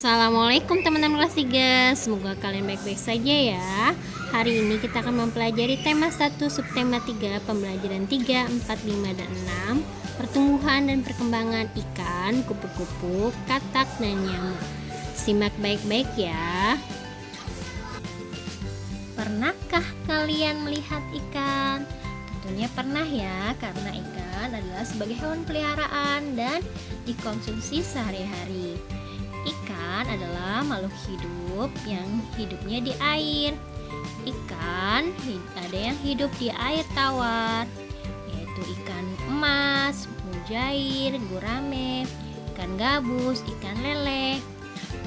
Assalamualaikum teman-teman kelas 3. Semoga kalian baik-baik saja ya. Hari ini kita akan mempelajari tema 1 subtema 3, pembelajaran 3, 4, 5, dan 6, pertumbuhan dan perkembangan ikan, kupu-kupu, katak, dan nyamuk. Simak baik-baik ya. Pernahkah kalian melihat ikan? Tentunya pernah ya, karena ikan adalah sebagai hewan peliharaan dan dikonsumsi sehari-hari. Ikan adalah makhluk hidup yang hidupnya di air. Ikan ada yang hidup di air tawar, yaitu ikan emas, mujair, gurame, ikan gabus, ikan lele.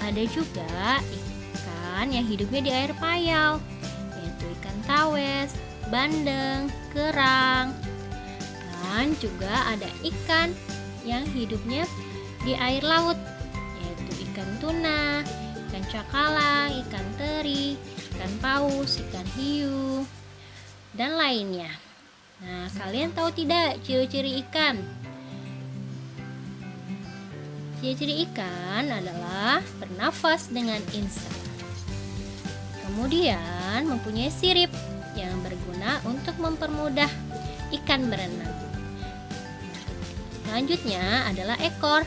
Ada juga ikan yang hidupnya di air payau, yaitu ikan tawes, bandeng, kerang. Dan juga ada ikan yang hidupnya di air laut, ikan tuna, ikan cakalang, ikan teri, ikan paus, ikan hiu, dan lainnya. Nah, kalian tahu tidak ciri-ciri ikan? Ciri-ciri ikan adalah bernafas dengan insang. Kemudian mempunyai sirip yang berguna untuk mempermudah ikan berenang. Selanjutnya adalah ekor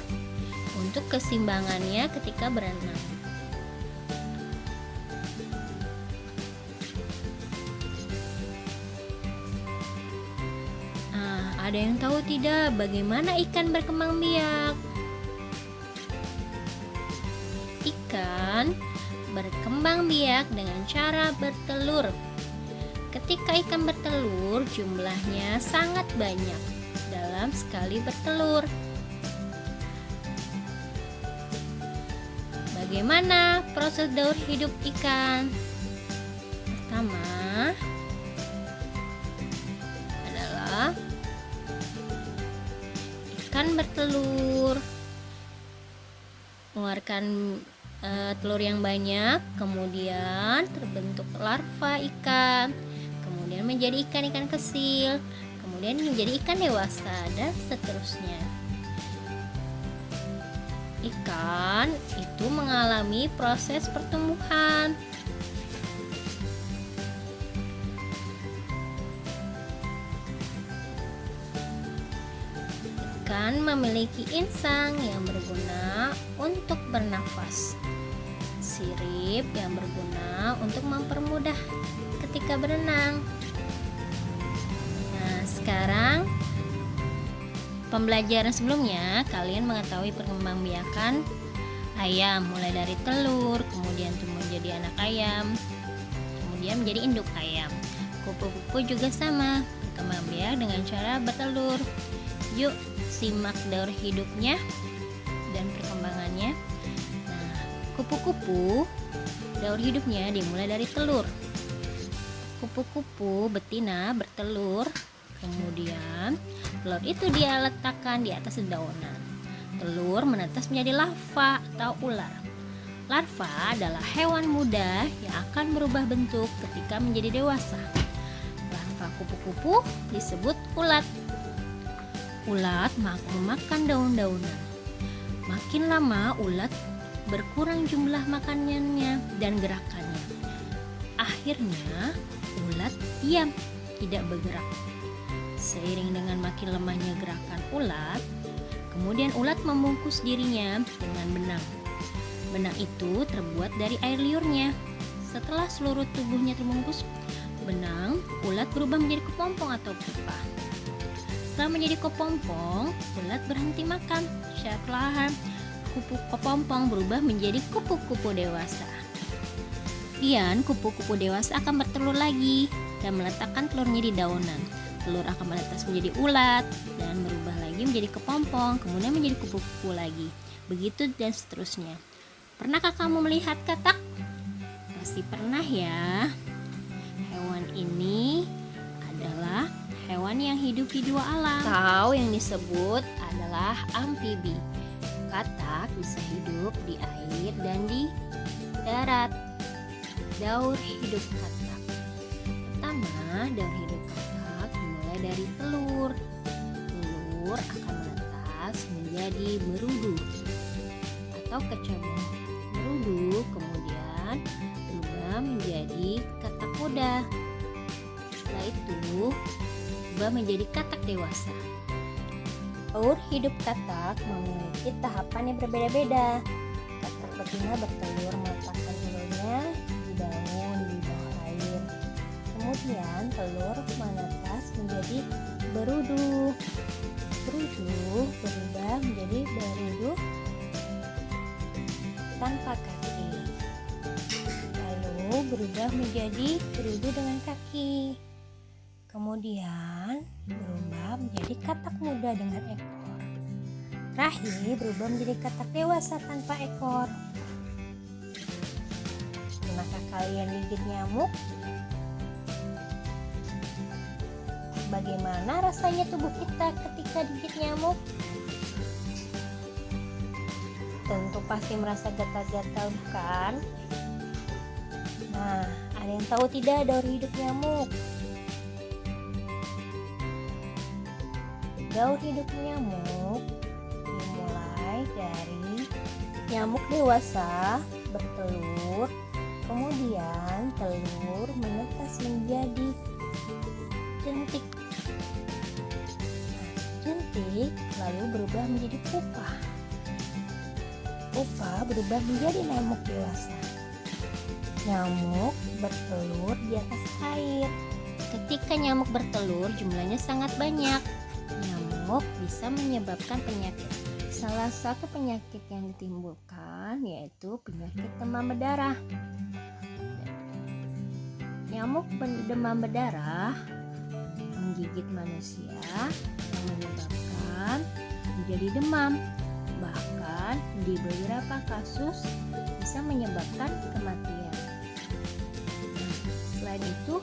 untuk keseimbangannya ketika berenang. Nah, ada yang tahu tidak bagaimana ikan berkembang biak? Ikan berkembang biak dengan cara bertelur. Ketika ikan bertelur, jumlahnya sangat banyak dalam sekali bertelur. Bagaimana proses daur hidup ikan? Pertama adalah ikan bertelur, mengeluarkan telur yang banyak, kemudian terbentuk larva ikan, kemudian menjadi ikan-ikan kecil, kemudian menjadi ikan dewasa, dan seterusnya. Ikan itu mengalami proses pertumbuhan. Ikan memiliki insang yang berguna untuk bernafas, sirip yang berguna untuk mempermudah ketika berenang. Nah, sekarang pembelajaran sebelumnya kalian mengetahui perkembangbiakan ayam, mulai dari telur, kemudian tumbuh menjadi anak ayam, kemudian menjadi induk ayam. Kupu-kupu juga sama, berkembang biak dengan cara bertelur. Yuk simak daur hidupnya dan perkembangannya. Nah, kupu-kupu daur hidupnya dimulai dari telur. Kupu-kupu betina bertelur, kemudian telur itu dia letakkan di atas dedaunan. Telur menetas menjadi larva atau ular. Larva adalah hewan muda yang akan berubah bentuk ketika menjadi dewasa. Larva kupu-kupu disebut ulat. Ulat memakan daun-daunan. Makin lama ulat berkurang jumlah makanannya dan gerakannya. Akhirnya ulat diam, tidak bergerak. Seiring dengan makin lemahnya gerakan ulat, kemudian ulat membungkus dirinya dengan benang. Benang itu terbuat dari air liurnya. Setelah seluruh tubuhnya terbungkus benang, ulat berubah menjadi kepompong atau pupa. Setelah menjadi kepompong, ulat berhenti makan. Secara perlahan, kepompong berubah menjadi kupu-kupu dewasa. Kemudian kupu-kupu dewasa akan bertelur lagi dan meletakkan telurnya di daunan. Telur akan menetas menjadi ulat dan berubah lagi menjadi kepompong, kemudian menjadi kupu-kupu lagi. Begitu dan seterusnya. Pernahkah kamu melihat katak? Pasti pernah ya. Hewan ini adalah hewan yang hidup di dua alam, atau yang disebut adalah amfibi. Katak bisa hidup di air dan di darat. Daur hidup katak. Pertama, daur hidup katak dimulai dari telur. Telur akan menetas menjadi berudu atau kecebong. berubah menjadi katak dewasa. Telur hidup katak memiliki tahapan yang berbeda-beda. Katak betina bertelur meletakkan telurnya di daun di bawah air. Kemudian telur menetas menjadi beruduh. Beruduh berubah menjadi beruduh tanpa kaki. Lalu berubah menjadi beruduh dengan kaki. Kemudian berubah menjadi katak muda dengan ekor. Terakhir berubah menjadi katak dewasa tanpa ekor. Pernahkah kalian gigit nyamuk? Bagaimana rasanya tubuh kita ketika digigit nyamuk? Tentu pasti merasa gatal-gatal, bukan? Nah, ada yang tahu tidak daur hidup nyamuk? Daur hidup nyamuk dimulai dari nyamuk dewasa bertelur, kemudian telur menetas menjadi jentik. Jentik lalu berubah menjadi pupa. Pupa berubah menjadi nyamuk dewasa. Nyamuk bertelur di atas air. Ketika nyamuk bertelur, jumlahnya sangat banyak. Nyamuk bisa menyebabkan penyakit. Salah satu penyakit yang ditimbulkan yaitu penyakit demam berdarah. Nyamuk demam berdarah menggigit manusia yang menyebabkan menjadi demam. Bahkan di beberapa kasus bisa menyebabkan kematian. Selain itu,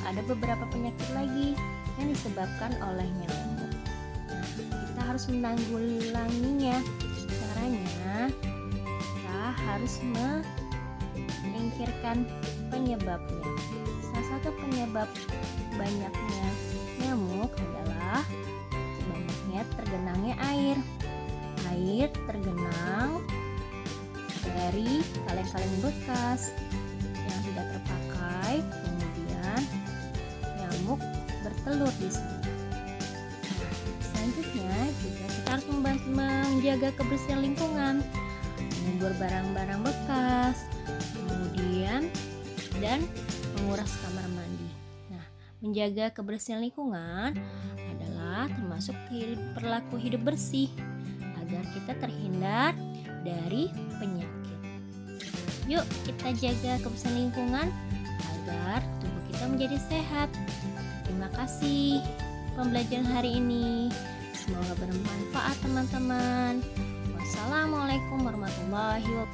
ada beberapa penyakit lagi yang disebabkan oleh nyamuk. Kita harus menanggulanginya. Caranya, kita harus menyingkirkan penyebabnya. Salah satu penyebab banyaknya nyamuk adalah banyaknya tergenangnya air. Air tergenang dari kaleng-kaleng bekas yang tidak terpakai, kemudian nyamuk bertelur di sana. Selanjutnya juga kita harus menjaga kebersihan lingkungan, mengubur barang-barang bekas, kemudian dan menguras kamar mandi. Nah, menjaga kebersihan lingkungan adalah termasuk perilaku hidup bersih agar kita terhindar dari penyakit. Yuk kita jaga kebersihan lingkungan agar tubuh kita menjadi sehat. Terima kasih pembelajaran hari ini. Semoga bermanfaat teman-teman. Wassalamualaikum warahmatullahi wabarakatuh.